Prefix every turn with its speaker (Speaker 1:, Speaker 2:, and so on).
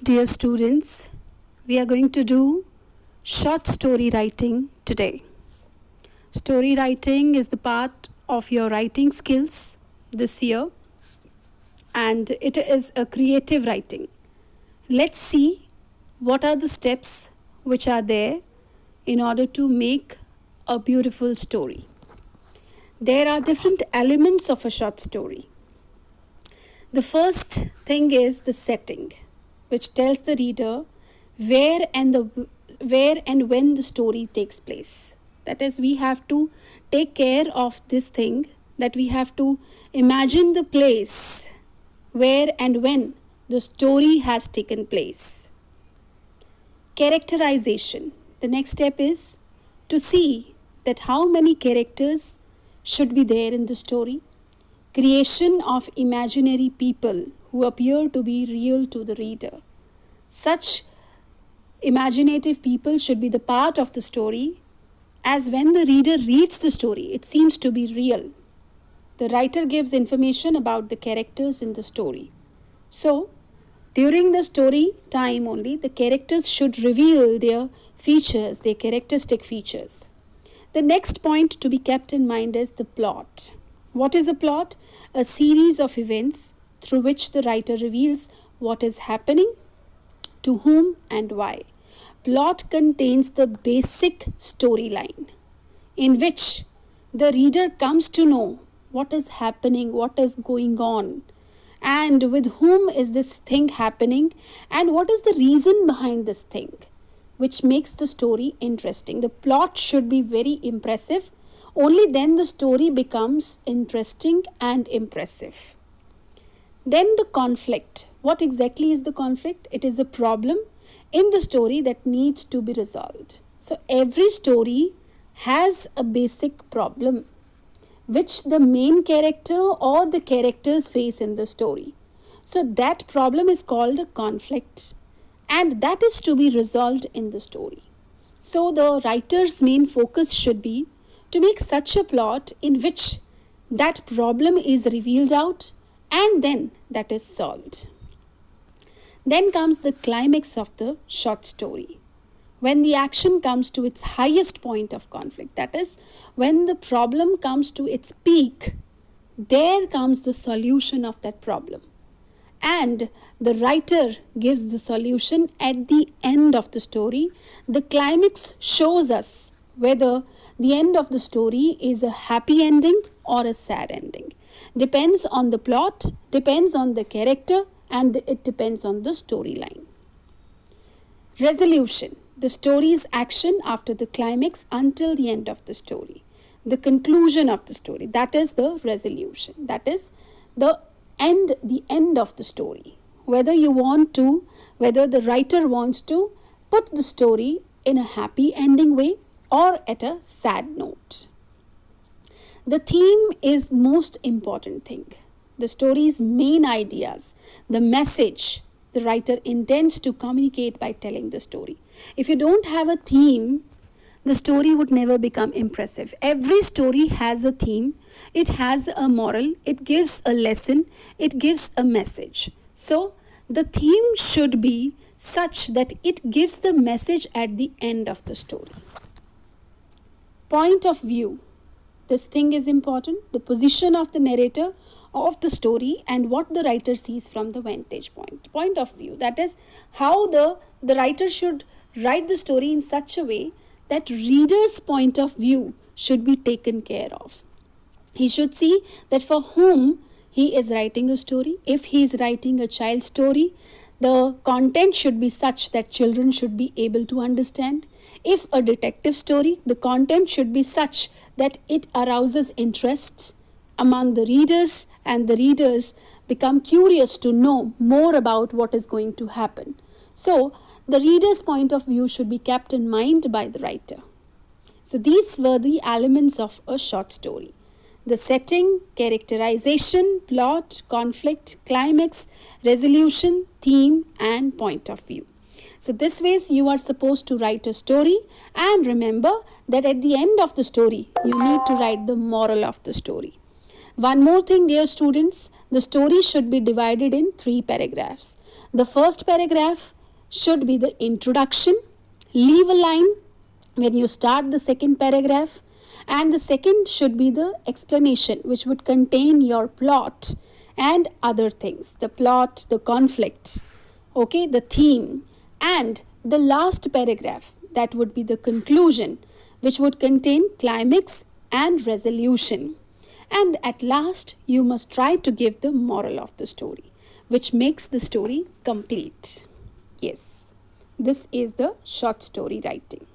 Speaker 1: Dear students, we are going to do short story writing today. Story writing is the part of your writing skills this year, and it is a creative writing. Let's see what are the steps which are there in order to make a beautiful story. There are different elements of a short story. The first thing is the setting, which tells the reader where and when the story takes place. That is, we have to take care of this thing, that we have to imagine the place where and when the story has taken place. Characterization. The next step is to see that how many characters should be there in the story. Creation of imaginary people who appear to be real to the reader. Such imaginative people should be the part of the story, as when the reader reads the story, it seems to be real. The writer gives information about the characters in the story. So, during the story time only, the characters should reveal their features, their characteristic features. The next point to be kept in mind is the plot. What is a plot? A series of events through which the writer reveals what is happening, to whom and why. Plot contains the basic storyline in which the reader comes to know what is happening, what is going on, and with whom is this thing happening, and what is the reason behind this thing, which makes the story interesting. The plot should be very impressive. Only then the story becomes interesting and impressive. Then the conflict. What exactly is the conflict? It is a problem in the story that needs to be resolved. So every story has a basic problem which the main character or the characters face in the story. So that problem is called a conflict, and that is to be resolved in the story. So the writer's main focus should be to make such a plot in which that problem is revealed out and then that is solved. Then comes the climax of the short story, when the action comes to its highest point of conflict. That is, when the problem comes to its peak, there comes the solution of that problem. And the writer gives the solution at the end of the story. The climax shows us whether the end of the story is a happy ending or a sad ending. Depends on the plot, depends on the character, and it depends on the storyline. Resolution. The story's action after the climax until the end of the story. The conclusion of the story. That is the resolution. That is the end of the story. Whether the writer wants to put the story in a happy ending way or at a sad note. The theme is most important thing. The story's main ideas, the message the writer intends to communicate by telling the story. If you don't have a theme, the story would never become impressive. Every story has a theme, it has a moral, it gives a lesson, it gives a message. So the theme should be such that it gives the message at the end of the story. Point of view. This thing is important. The position of the narrator of the story and what the writer sees from the vantage point. Point of view. That is how the writer should write the story in such a way that reader's point of view should be taken care of. He should see that for whom he is writing a story. If he is writing a child story, the content should be such that children should be able to understand. If a detective story, the content should be such that it arouses interest among the readers and the readers become curious to know more about what is going to happen. So, the reader's point of view should be kept in mind by the writer. So, these were the elements of a short story. The setting, characterization, plot, conflict, climax, resolution, theme, and point of view. So this ways you are supposed to write a story, and remember that at the end of the story, you need to write the moral of the story. One more thing, dear students, the story should be divided in 3 paragraphs. The first paragraph should be the introduction. Leave a line when you start the second paragraph, and the second should be the explanation, which would contain your plot and other things, the plot, the conflicts, okay, the theme, and the last paragraph, that would be the conclusion, which would contain climax and resolution. And at last, you must try to give the moral of the story, which makes the story complete. Yes, this is the short story writing.